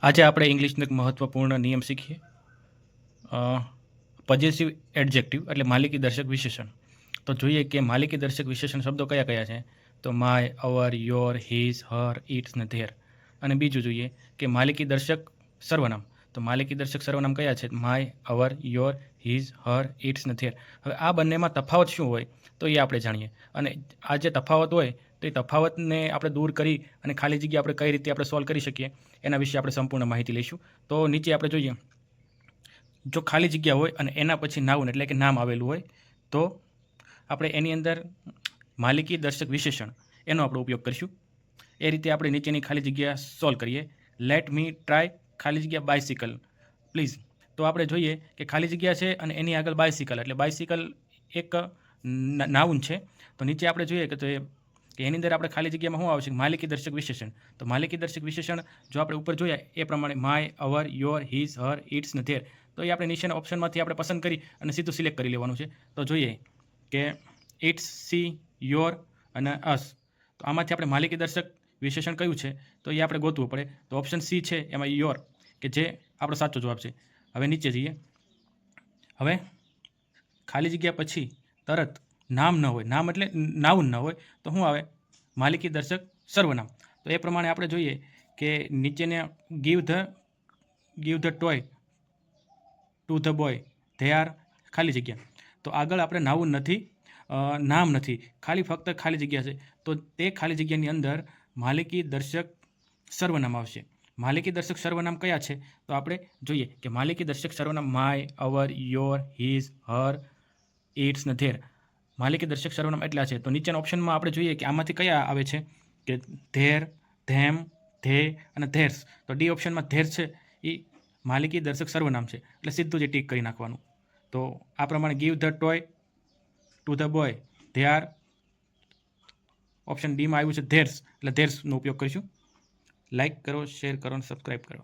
આજે આપણે ઇંગ્લિશનો એક મહત્વપૂર્ણ નિયમ શીખીએ. પોઝેસિવ એડજેક્ટિવ એટલે માલિકી દર્શક વિશેષણ. તો જોઈએ કે માલિકી દર્શક વિશેષણ શબ્દો કયા કયા છે. તો my, our, your, his, her, its ને ધેર. અને બીજું જોઈએ કે માલિકી દર્શક સર્વનામ. તો માલિકી દર્શક સર્વનામ કયા છે? My, our, your, his, her, its ને ધેર. હવે આ બંનેમાં તફાવત શું હોય તો એ આપણે જાણીએ. અને આ જે તફાવત હોય તો એ તફાવતને આપણે દૂર કરી અને ખાલી જગ્યા આપણે કઈ રીતે આપણે સોલ્વ કરી શકીએ એના વિશે આપણે સંપૂર્ણ માહિતી લઈશું. તો નીચે આપણે જોઈએ, જો ખાલી જગ્યા હોય અને એના પછી નાઉન એટલે કે નામ આવેલું હોય તો આપણે એની અંદર માલિકી દર્શક વિશેષણ એનો આપણે ઉપયોગ કરીશું. એ રીતે આપણે નીચેની ખાલી જગ્યા સોલ્વ કરીએ. લેટ મી ટ્રાય ખાલી જગ્યા બાયસિકલ પ્લીઝ. તો આપણે જોઈએ કે ખાલી જગ્યા છે અને એની આગળ બાયસિકલ એટલે બાયસિકલ એક નાઉન છે. તો નીચે આપણે જોઈએ કે એની અંદર આપણે ખાલી જગ્યામાં શું આવશે? માલિકી દર્શક વિશેષણ. તો માલિકી દર્શક વિશેષણ જો આપણે ઉપર જોયા એ પ્રમાણે my, our, your, his, her, its ને ધેર. તો એ આપણે નીચેના ઓપ્શનમાંથી આપણે પસંદ કરી અને સીધું સિલેક્ટ કરી લેવાનું છે. તો જોઈએ કે ઇટ્સ, સી, યોર અને અસ. તો આમાંથી આપણે માલિકી દર્શક વિશેષણ કયું છે તો એ આપણે ગોતવું પડે. તો ઓપ્શન સી છે એમાં યોર, કે જે આપણો સાચો જવાબ છે. હવે નીચે જઈએ. હવે ખાલી જગ્યા પછી તરત નામ ન હોય, નામ એટલે નાઉન ન હોય તો શું આવે? માલિકી દર્શક સર્વનામ. તો એ પ્રમાણે આપણે જોઈએ કે નીચેને give the toy to the boy, they are ખાલી જગ્યા. તો આગળ આપણે નાઉન નથી, નામ નથી, ખાલી ફક્ત ખાલી જગ્યા છે. તો તે ખાલી જગ્યાની અંદર માલિકી દર્શક સર્વનામ આવશે. માલિકી દર્શક સર્વનામ કયા છે તો આપણે જોઈએ કે માલિકી દર્શક સર્વનામ my, our, your, his, her, its ને ધેર. માલિકી દર્શક સર્વનામ એટલા છે. તો નીચેના ઓપ્શનમાં આપણે જોઈએ કે આમાંથી કયા આવે છે કે ધેર, ધેમ, ધે અને ધેર્સ. તો ડી ઓપ્શનમાં ધેર છે એ માલિકી દર્શક સર્વનામ છે એટલે સીધું જે ટીક કરી નાખવાનું. તો આ પ્રમાણે give the toy to the boy, they are. Option ડીમાં આવ્યું છે ધેર્સ એટલે ધેર્સનો ઉપયોગ કરીશું. લાઇક કરો, શેર કરો અને સબસ્ક્રાઈબ કરો.